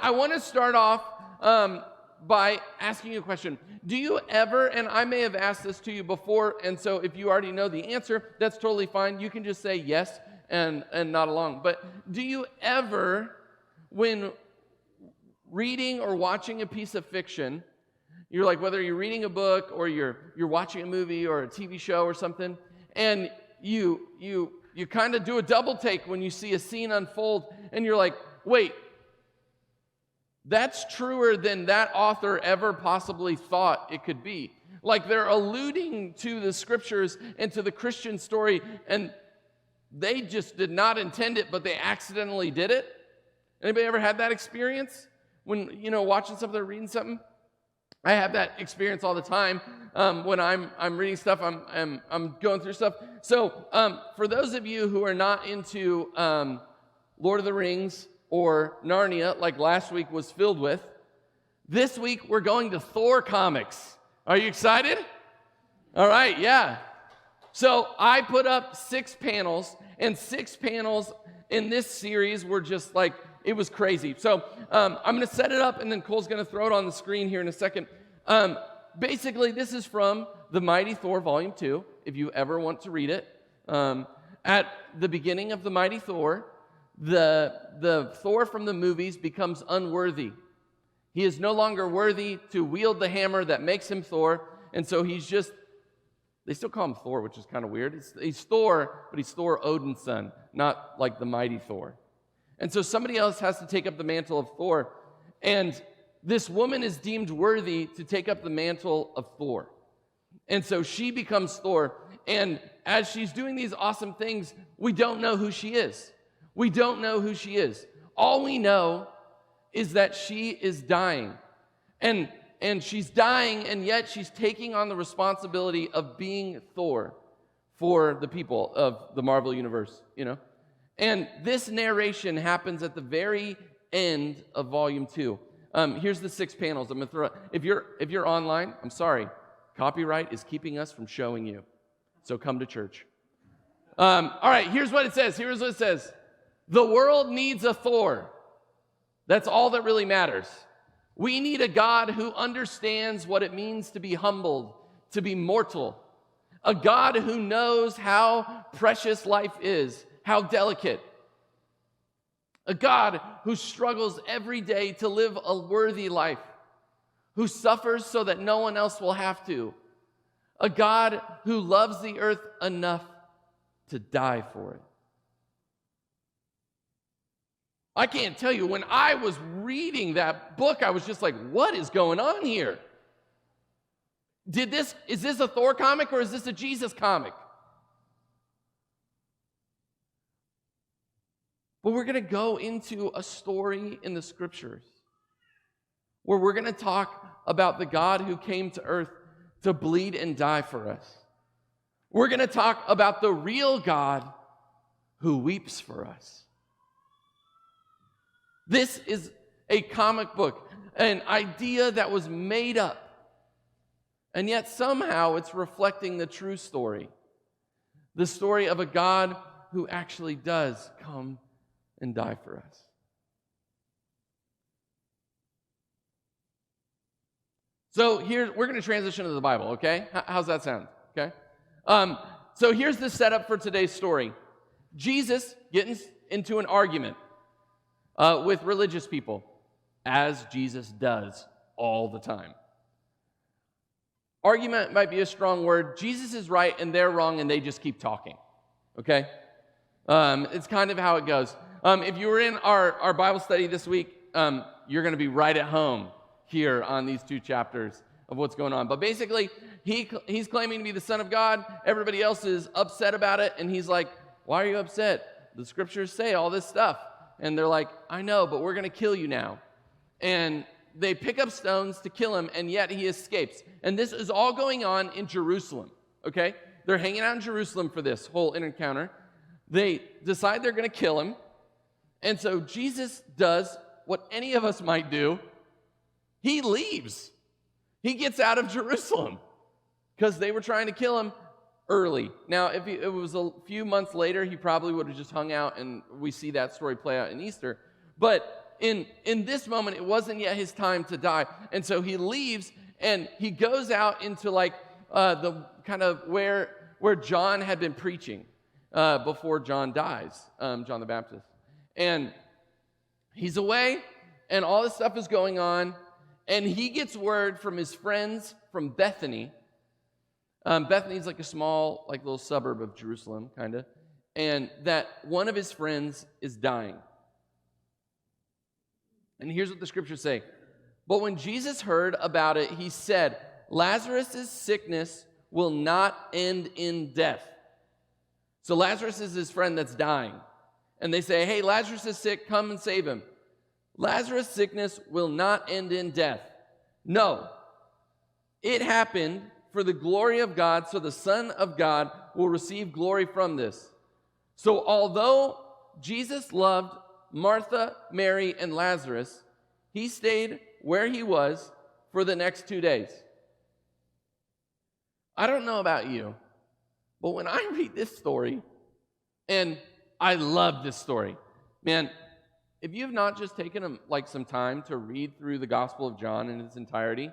I want to start off by asking you a question. Do you ever, and I may have asked this to you before, and so if you already know the answer, that's totally fine. You can just say yes and nod along. But do you ever, when reading or watching a piece of fiction, you're like, whether you're reading a book or you're watching a movie or a TV show or something, and you kind of do a double take when you see a scene unfold, and you're like, wait, that's truer than that author ever possibly thought it could be. Like they're alluding to the scriptures and to the Christian story, and they just did not intend it, but they accidentally did it. Anybody ever had that experience? When, watching something or reading something? I have that experience all the time when I'm reading stuff, I'm going through stuff. So for those of you who are not into Lord of the Rings or Narnia, like last week was filled with, this week we're going to Thor comics. Are you excited? All right, yeah. So I put up 6 panels, and 6 panels in this series were just like, it was crazy. So I'm going to set it up, and then Cole's going to throw it on the screen here in a second. Basically, this is from The Mighty Thor, Volume 2, if you ever want to read it. At the beginning of The Mighty Thor, the Thor from the movies becomes unworthy. He is no longer worthy to wield the hammer that makes him Thor, and so he's just, they still call him Thor, which is kind of weird. He's Thor, but he's Thor Odin's son, not like the mighty Thor. And so somebody else has to take up the mantle of Thor, and this woman is deemed worthy to take up the mantle of Thor. And so she becomes Thor, and as she's doing these awesome things, we don't know who she is. We don't know who she is. All we know is that she is dying. And she's dying, and yet she's taking on the responsibility of being Thor for the people of the Marvel Universe, And this narration happens at the very end of Volume 2. Here's the 6 panels. I'm going to throw. If you're online, I'm sorry. Copyright is keeping us from showing you. So come to church. All right, here's what it says. Here's what it says. The world needs a Thor. That's all that really matters. We need a God who understands what it means to be humbled, to be mortal. A God who knows how precious life is, how delicate. A God who struggles every day to live a worthy life, who suffers so that no one else will have to. A God who loves the earth enough to die for it. I can't tell you, when I was reading that book, I was just like, what is going on here? Is this a Thor comic or is this a Jesus comic? But we're going to go into a story in the scriptures where we're going to talk about the God who came to earth to bleed and die for us. We're going to talk about the real God who weeps for us. This is a comic book, an idea that was made up, and yet somehow it's reflecting the true story, the story of a God who actually does come and die for us. So here, we're going to transition to the Bible, okay? How's that sound, okay? So here's the setup for today's story. Jesus getting into an argument with religious people, as Jesus does all the time. Argument might be a strong word. Jesus is right and they're wrong and they just keep talking, okay? It's kind of how it goes. If you were in our Bible study this week, you're going to be right at home here on these 2 chapters of what's going on. But basically, he's claiming to be the Son of God. Everybody else is upset about it, and he's like, why are you upset? The scriptures say all this stuff. And they're like, I know, but we're going to kill you now. And they pick up stones to kill him, and yet he escapes. And this is all going on in Jerusalem, okay? They're hanging out in Jerusalem for this whole encounter. They decide they're going to kill him. And so Jesus does what any of us might do. He leaves. He gets out of Jerusalem because they were trying to kill him early. Now, if it was a few months later, he probably would have just hung out, and we see that story play out in Easter. But in this moment, it wasn't yet his time to die. And so he leaves and he goes out into like the kind of where John had been preaching before John dies, John the Baptist. And he's away and all this stuff is going on. And he gets word from his friends from Bethany. Bethany's like a small, like little suburb of Jerusalem, kind of. And that one of his friends is dying. And here's what the scriptures say. But when Jesus heard about it, he said, Lazarus' sickness will not end in death. So Lazarus is his friend that's dying. And they say, hey, Lazarus is sick, come and save him. Lazarus' sickness will not end in death. No, it happened for the glory of God, so the Son of God will receive glory from this. So although Jesus loved Martha, Mary, and Lazarus, he stayed where he was for the next 2 days. I don't know about you, but when I read this story, and I love this story, man, if you have not just taken some time to read through the Gospel of John in its entirety,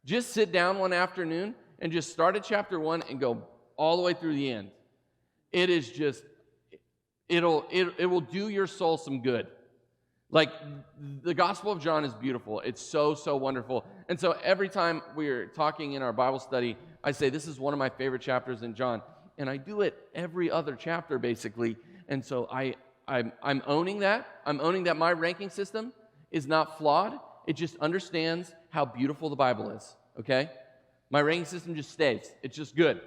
just sit down one afternoon and just start at chapter 1 and go all the way through the end. It is just, it will do your soul some good. Like, the Gospel of John is beautiful. It's so, so wonderful. And so every time we're talking in our Bible study, I say, this is one of my favorite chapters in John. And I do it every other chapter, basically. And so I'm owning that. I'm owning that my ranking system is not flawed. It just understands how beautiful the Bible is, okay? My ranking system just stays. It's just good.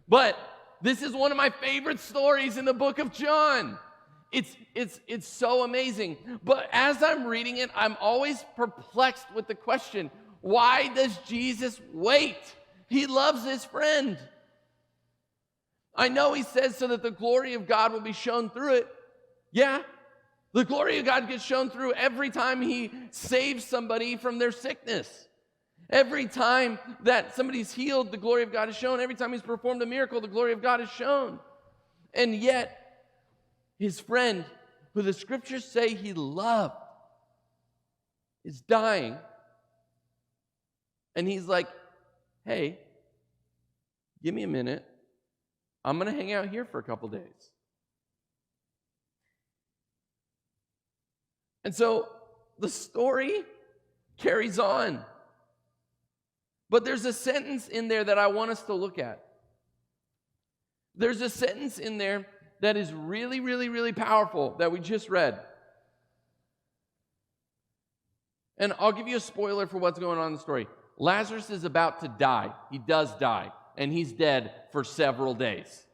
But this is one of my favorite stories in the book of John. It's so amazing. But as I'm reading it, I'm always perplexed with the question, why does Jesus wait? He loves his friend. I know he says so that the glory of God will be shown through it. Yeah, the glory of God gets shown through every time he saves somebody from their sickness. Every time that somebody's healed, the glory of God is shown. Every time he's performed a miracle, the glory of God is shown. And yet, his friend, who the scriptures say he loved, is dying. And he's like, hey, give me a minute. I'm going to hang out here for a couple days. And so the story carries on. But there's a sentence in there that I want us to look at. There's a sentence in there that is really, really, really powerful that we just read. And I'll give you a spoiler for what's going on in the story. Lazarus is about to die. He does die, and he's dead for several days.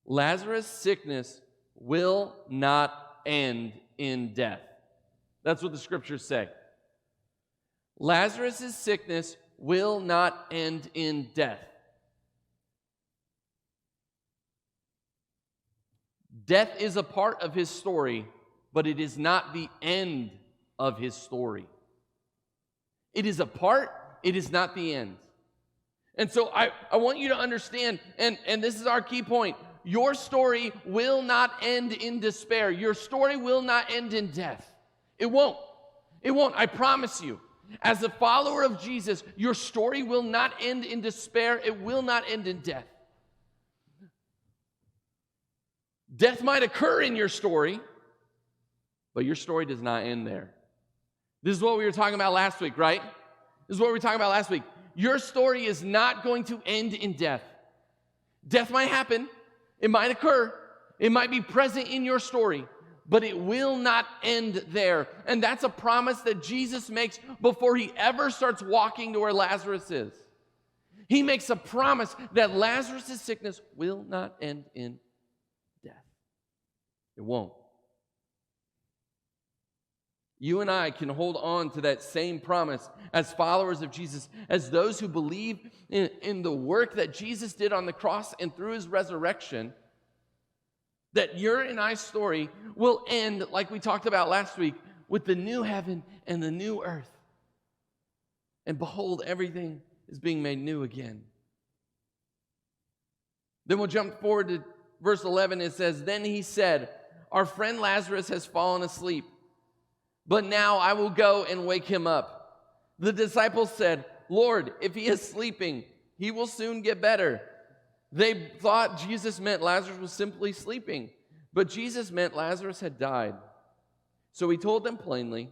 Lazarus' sickness will not end in death. That's what the scriptures say. Lazarus' sickness will not end in death. Death is a part of his story, but it is not the end of his story. It is a part, it is not the end. And so I want you to understand, and this is our key point, your story will not end in despair. Your story will not end in death. It won't. It won't, I promise you. As a follower of Jesus, your story will not end in despair. It will not end in death. Death might occur in your story, but your story does not end there. This is what we were talking about last week, right? This is what we were talking about last week. Your story is not going to end in death. Death might happen. It might occur. It might be present in your story, but it will not end there. And that's a promise that Jesus makes before he ever starts walking to where Lazarus is. He makes a promise that Lazarus' sickness will not end in death. It won't. You and I can hold on to that same promise as followers of Jesus, as those who believe in the work that Jesus did on the cross and through his resurrection, that your and I's story will end, like we talked about last week, with the new heaven and the new earth. And behold, everything is being made new again. Then we'll jump forward to verse 11. It says, then he said, our friend Lazarus has fallen asleep, but now I will go and wake him up." The disciples said, "Lord, if he is sleeping, he will soon get better." They thought Jesus meant Lazarus was simply sleeping, but Jesus meant Lazarus had died. So he told them plainly,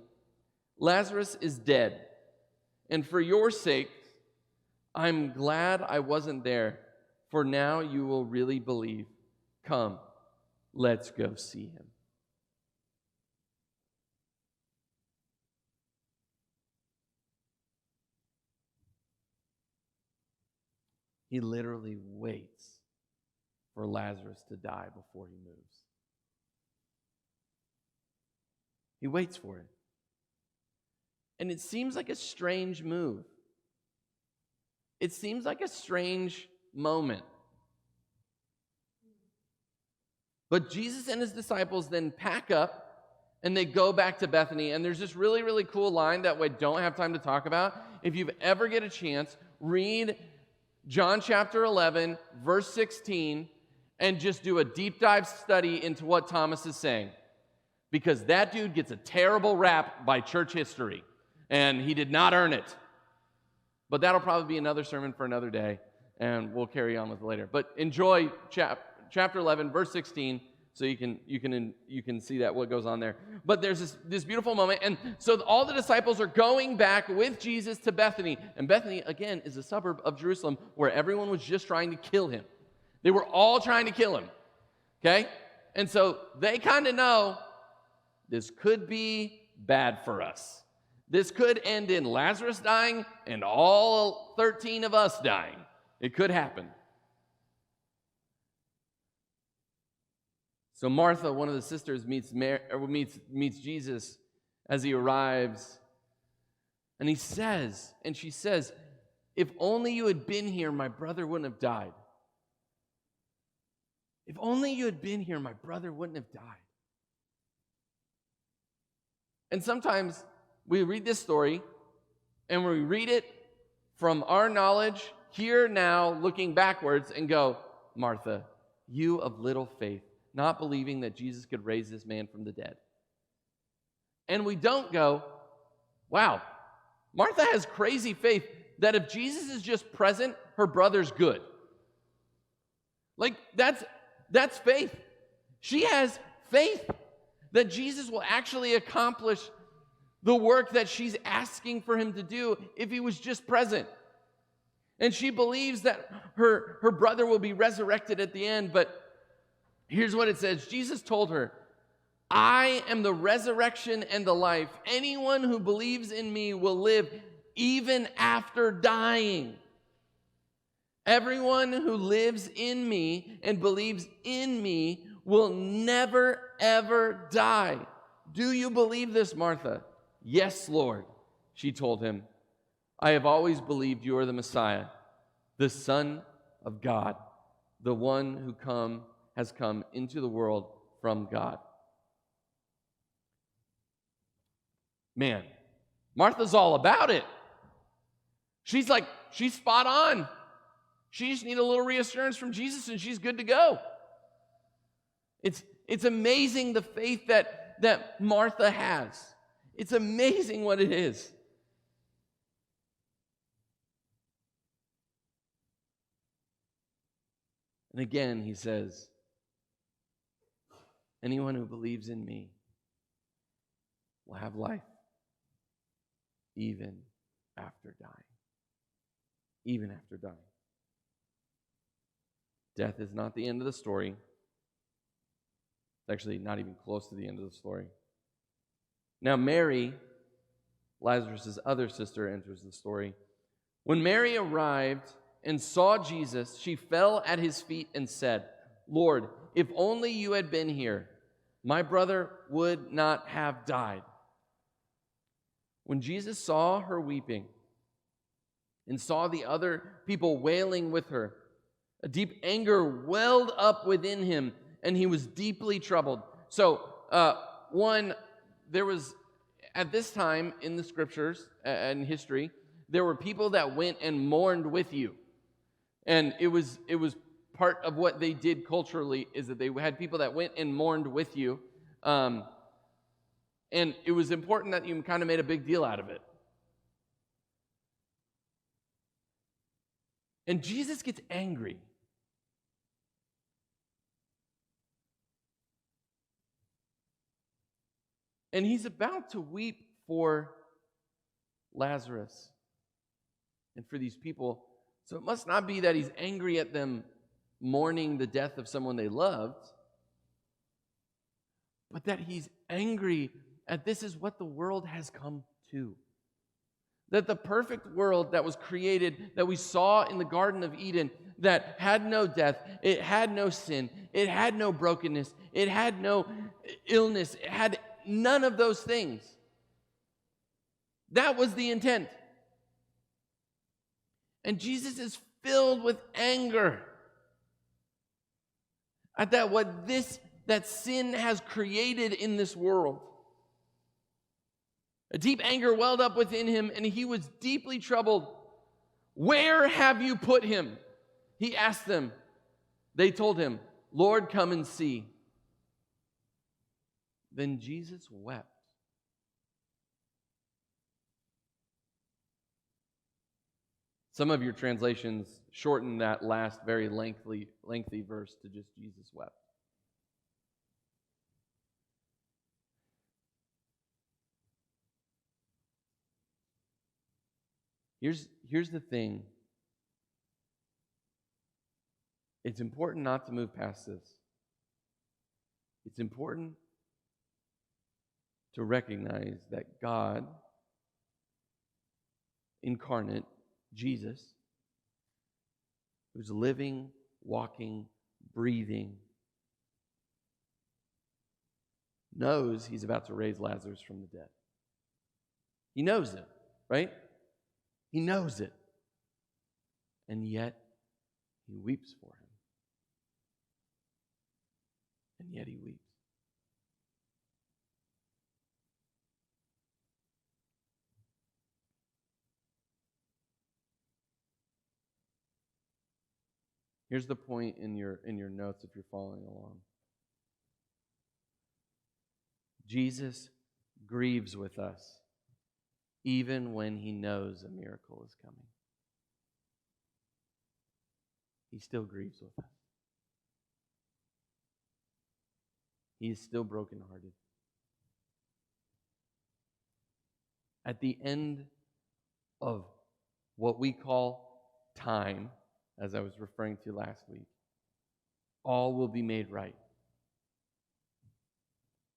"Lazarus is dead, and for your sake, I'm glad I wasn't there, for now you will really believe. Come, let's go see him." He literally waits for Lazarus to die before he moves. He waits for it. And it seems like a strange move. It seems like a strange moment. But Jesus and his disciples then pack up and they go back to Bethany. And there's this really, really cool line that we don't have time to talk about. If you ever get a chance, read John chapter 11, verse 16, and just do a deep dive study into what Thomas is saying. Because that dude gets a terrible rap by church history, and he did not earn it. But that'll probably be another sermon for another day, and we'll carry on with it later. But enjoy chapter 11, verse 16, so you can see that what goes on there. But there's this beautiful moment, and so all the disciples are going back with Jesus to Bethany. And Bethany, again, is a suburb of Jerusalem where everyone was just trying to kill him. They were all trying to kill him, okay? And so they kind of know this could be bad for us. This could end in Lazarus dying and all 13 of us dying. It could happen. So Martha, one of the sisters, meets Jesus as he arrives. And she says, "If only you had been here, my brother wouldn't have died." If only you had been here, my brother wouldn't have died. And sometimes we read this story and we read it from our knowledge here now, looking backwards, and go, "Martha, you of little faith, not believing that Jesus could raise this man from the dead." And we don't go, "Wow, Martha has crazy faith that if Jesus is just present, her brother's good." Like, that's faith. She has faith that Jesus will actually accomplish the work that she's asking for him to do if he was just present. And she believes that her brother will be resurrected at the end. But here's what it says. Jesus told her, "I am the resurrection and the life. Anyone who believes in me will live even after dying. Everyone who lives in me and believes in me will never, ever die. Do you believe this, Martha?" "Yes, Lord," she told him. "I have always believed you are the Messiah, the Son of God, the one who has come into the world from God." Man, Martha's all about it. She's spot on. She just needs a little reassurance from Jesus and she's good to go. It's amazing the faith that Martha has. It's amazing what it is. And again, he says, "Anyone who believes in me will have life even after dying." Even after dying. Death is not the end of the story. It's actually not even close to the end of the story. Now Mary, Lazarus' other sister, enters the story. When Mary arrived and saw Jesus, she fell at his feet and said, "Lord, if only you had been here, my brother would not have died." When Jesus saw her weeping and saw the other people wailing with her, a deep anger welled up within him, and he was deeply troubled. So, there was, at this time in the scriptures and history, there were people that went and mourned with you. And it was part of what they did culturally, is that they had people that went and mourned with you. Um, and it was important that you kind of made a big deal out of it. And Jesus gets angry. And he's about to weep for Lazarus and for these people. So it must not be that he's angry at them mourning the death of someone they loved, but that he's angry at this is what the world has come to. That the perfect world that was created, that we saw in the Garden of Eden, that had no death, it had no sin, it had no brokenness, it had no illness, it had none of those things. That was the intent. And Jesus is filled with anger at that sin has created in this world. A deep anger welled up within him, and he was deeply troubled. Where have you put him? He asked them. They told him, Lord, come and see. Then Jesus wept. Some of your translations shorten that last very lengthy verse to just Jesus wept. Here's the thing. It's important not to move past this. It's important to recognize that God, incarnate, Jesus, who's living, walking, breathing, knows he's about to raise Lazarus from the dead. He knows it, right? He knows it. And yet, he weeps for him. And yet he weeps. Here's the point in your notes if you're following along. Jesus grieves with us even when he knows a miracle is coming. He still grieves with us. He is still brokenhearted. At the end of what we call time, as I was referring to last week, all will be made right.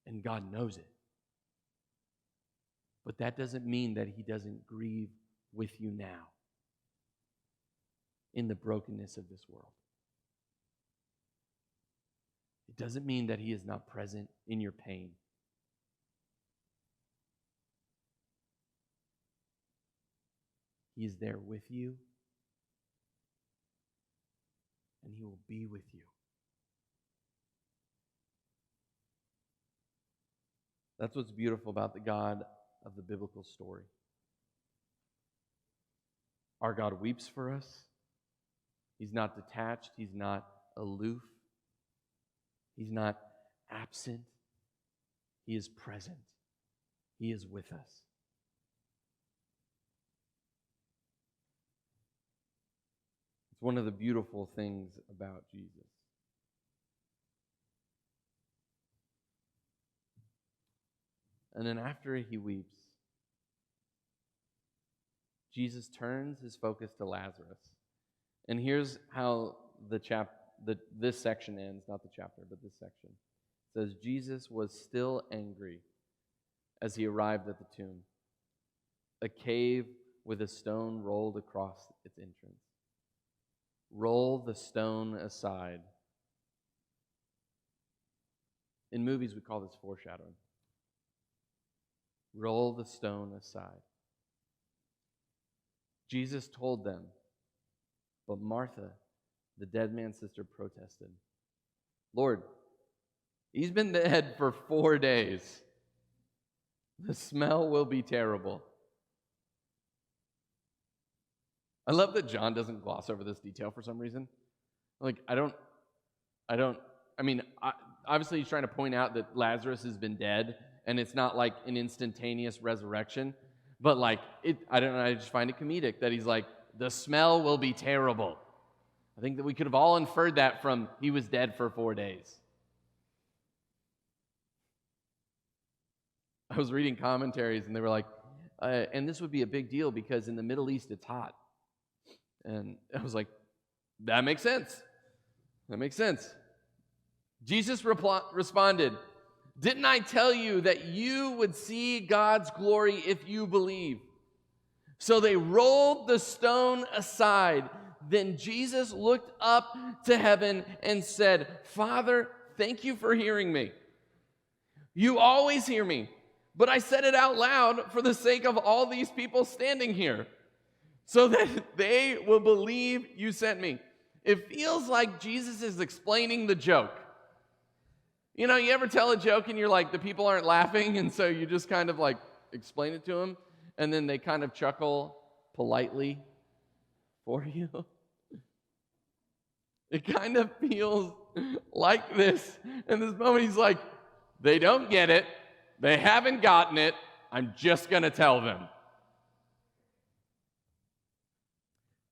And God knows it. But that doesn't mean that he doesn't grieve with you now in the brokenness of this world. It doesn't mean that he is not present in your pain. He is there with you, and he will be with you. That's what's beautiful about the God of the biblical story. Our God weeps for us. He's not detached. He's not aloof. He's not absent. He is present. He is with us. It's one of the beautiful things about Jesus. And then after he weeps, Jesus turns his focus to Lazarus. And here's how this section ends, not the chapter, but this section. It says, Jesus was still angry as he arrived at the tomb, a cave with a stone rolled across its entrance. Roll the stone aside. In movies, we call this foreshadowing. Roll the stone aside. Jesus told them, but Martha, the dead man's sister, protested, Lord, he's been dead for 4 days. The smell will be terrible. I love that John doesn't gloss over this detail for some reason. obviously he's trying to point out that Lazarus has been dead, and it's not like an instantaneous resurrection. But like, I don't know, I just find it comedic that he's like, the smell will be terrible. I think that we could have all inferred that from he was dead for 4 days. I was reading commentaries, and they were like, and this would be a big deal because in the Middle East it's hot. And I was like, that makes sense. That makes sense. Jesus responded, didn't I tell you that you would see God's glory if you believe? So they rolled the stone aside. Then Jesus looked up to heaven and said, Father, thank you for hearing me. You always hear me, but I said it out loud for the sake of all these people standing here, so that they will believe you sent me. It feels like Jesus is explaining the joke. You know, you ever tell a joke and you're like, the people aren't laughing, and so you just kind of like explain it to them, and then they kind of chuckle politely for you? It kind of feels like this. In this moment, he's like, they don't get it. They haven't gotten it. I'm just going to tell them.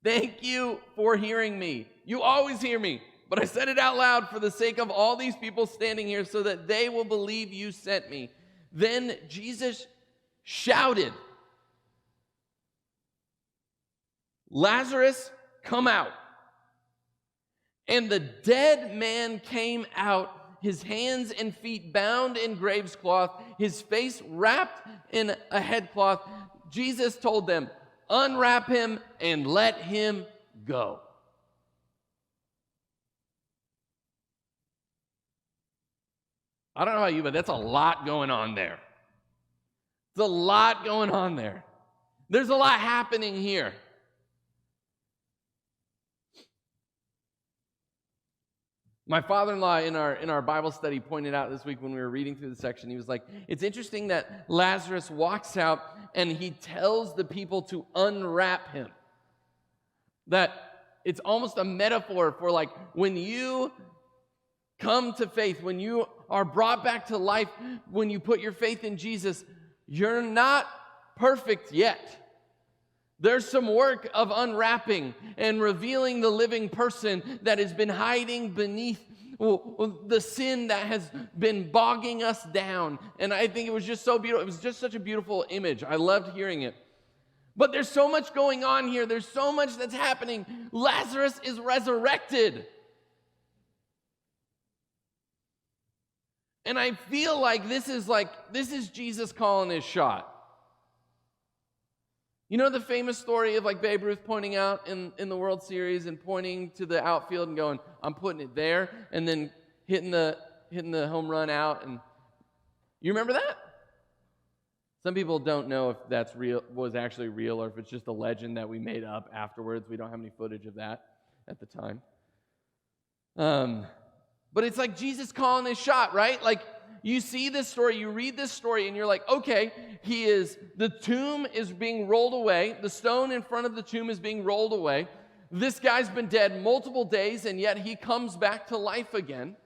Thank you for hearing me. You always hear me, but I said it out loud for the sake of all these people standing here so that they will believe you sent me. Then Jesus shouted, Lazarus, come out. And the dead man came out, his hands and feet bound in grave cloth, his face wrapped in a headcloth. Jesus told them, unwrap him and let him go. I don't know about you, but that's a lot going on there. There's a lot going on there. There's a lot happening here. My father-in-law in our Bible study pointed out this week when we were reading through the section, he was like, it's interesting that Lazarus walks out and he tells the people to unwrap him. That it's almost a metaphor for like when you come to faith, when you are brought back to life, when you put your faith in Jesus, you're not perfect yet. There's some work of unwrapping and revealing the living person that has been hiding beneath the sin that has been bogging us down. And I think it was just so beautiful. It was just such a beautiful image. I loved hearing it. But there's so much going on here. There's so much that's happening. Lazarus is resurrected. And I feel like this is Jesus calling his shot. You know the famous story of like Babe Ruth pointing out in the World Series and pointing to the outfield and going, I'm putting it there, and then hitting the home run out. And you remember that? Some people don't know if that's real, was actually real, or if it's just a legend that we made up afterwards. We don't have any footage of that at the time. But it's like Jesus calling his shot, right? Like, you see this story, you read this story, and you're like, okay, the tomb is being rolled away. The stone in front of the tomb is being rolled away. This guy's been dead multiple days, and yet he comes back to life again.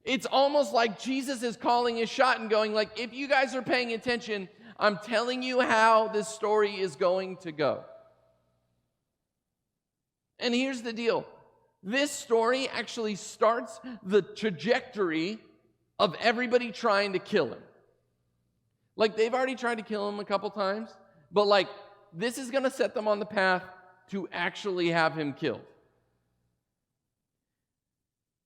It's almost like Jesus is calling his shot and going like, if you guys are paying attention, I'm telling you how this story is going to go. And here's the deal. This story actually starts the trajectory of everybody trying to kill him. Like, they've already tried to kill him a couple times, but like, this is going to set them on the path to actually have him killed.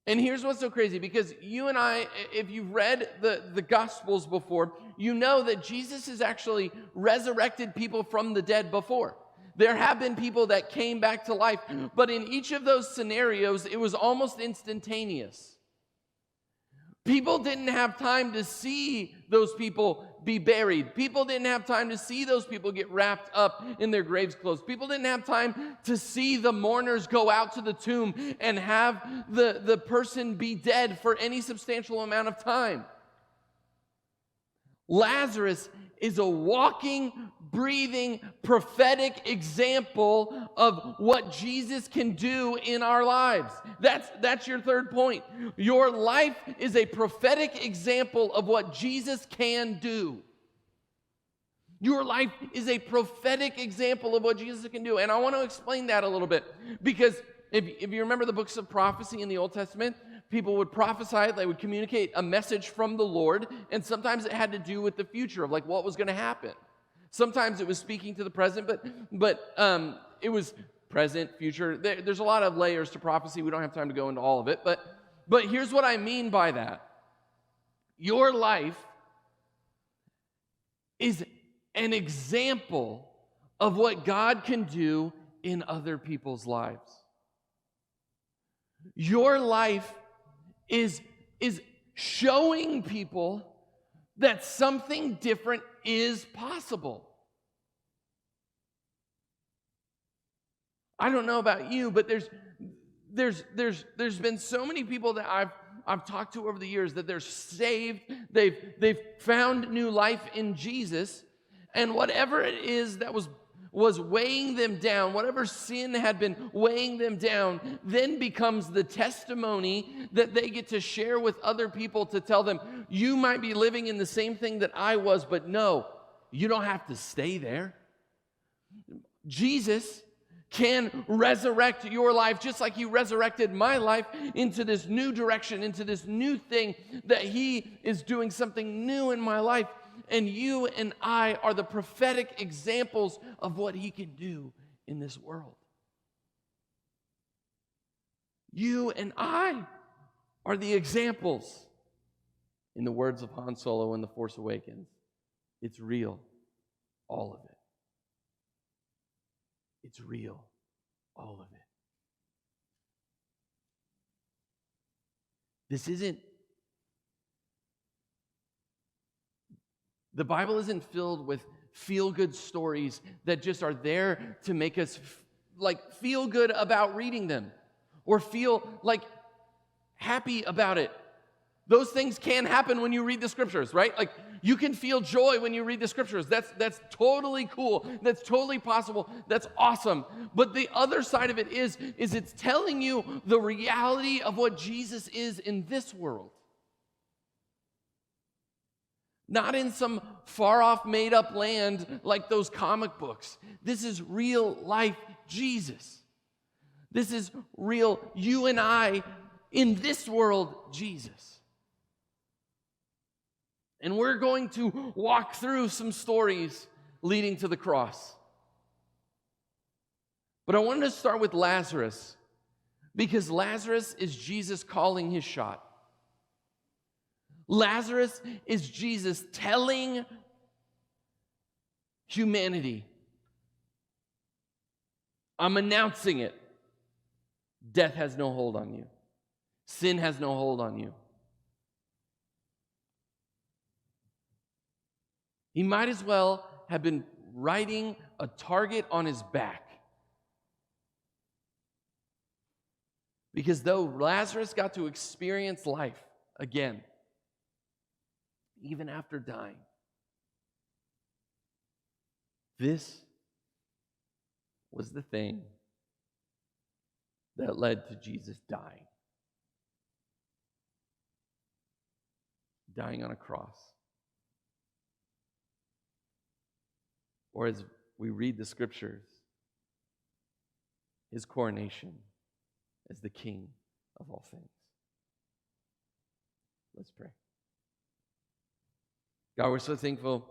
And here's what's so crazy, because you and I, if you've read the Gospels before, you know that Jesus has actually resurrected people from the dead before. There have been people that came back to life, but in each of those scenarios, it was almost instantaneous. People didn't have time to see those people be buried. People didn't have time to see those people get wrapped up in their graves clothes. People didn't have time to see the mourners go out to the tomb and have the person be dead for any substantial amount of time. Lazarus is a walking, breathing, prophetic example of what Jesus can do in our lives. That's your third point. Your life is a prophetic example of what Jesus can do. Your life is a prophetic example of what Jesus can do. And I want to explain that a little bit. Because if you remember the books of prophecy in the Old Testament, people would prophesy, they would communicate a message from the Lord, and sometimes it had to do with the future of like what was going to happen. Sometimes it was speaking to the present, but it was present, future. There's a lot of layers to prophecy. We don't have time to go into all of it. But here's what I mean by that. Your life is an example of what God can do in other people's lives. Your life is showing people that something different is possible. I don't know about you, but there's been so many people that I've talked to over the years that they're saved, they've found new life in Jesus, and whatever it is that was weighing them down, whatever sin had been weighing them down, then becomes the testimony that they get to share with other people to tell them, you might be living in the same thing that I was, but no, you don't have to stay there. Jesus can resurrect your life just like he resurrected my life into this new direction, into this new thing that he is doing something new in my life. And you and I are the prophetic examples of what he can do in this world. You and I are the examples. In the words of Han Solo in The Force Awakens, it's real, all of it. It's real, all of it. The Bible isn't filled with feel-good stories that just are there to make us feel good about reading them or feel like happy about it. Those things can happen when you read the scriptures, right? Like you can feel joy when you read the scriptures. That's totally cool. That's totally possible. That's awesome. But the other side of it is it's telling you the reality of what Jesus is in this world. Not in some far-off, made-up land like those comic books. This is real life Jesus. This is real you and I in this world Jesus. And we're going to walk through some stories leading to the cross. But I wanted to start with Lazarus because Lazarus is Jesus calling his shot. Lazarus is Jesus telling humanity, I'm announcing it. Death has no hold on you. Sin has no hold on you. He might as well have been riding a target on his back. Because though Lazarus got to experience life again, even after dying, this was the thing that led to Jesus dying. Dying on a cross. Or as we read the scriptures, his coronation as the King of all things. Let's pray. God, we're so thankful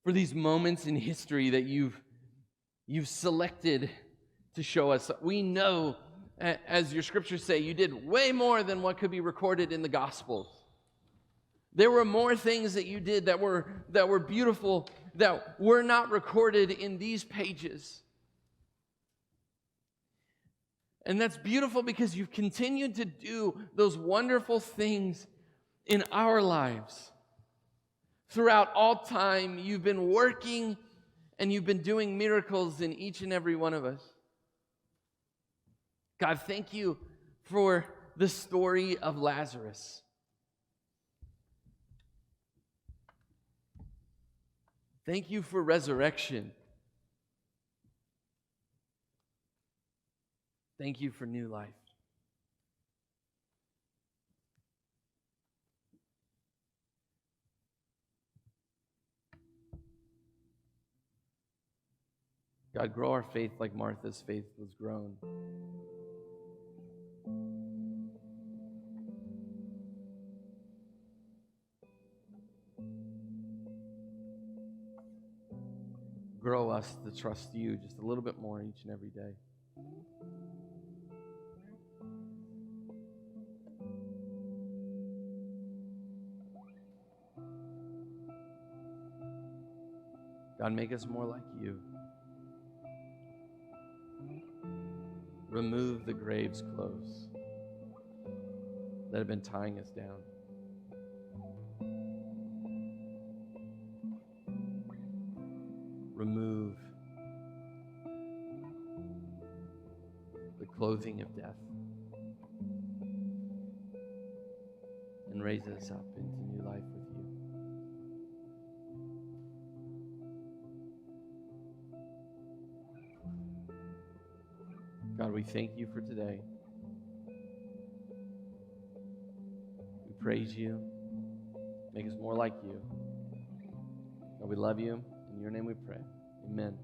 for these moments in history that you've selected to show us. We know, as your scriptures say, you did way more than what could be recorded in the Gospels. There were more things that you did that were beautiful, that were not recorded in these pages. And that's beautiful because you've continued to do those wonderful things in our lives. Throughout all time, you've been working and you've been doing miracles in each and every one of us. God, thank you for the story of Lazarus. Thank you for resurrection. Thank you for new life. God, grow our faith like Martha's faith was grown. Grow us to trust you just a little bit more each and every day. God, make us more like you. Remove the grave's clothes that have been tying us down. Remove the clothing of death and raise us up into new life with you. God, we thank you for today. We praise you. Make us more like you. God, we love you. In your name we pray. Amen.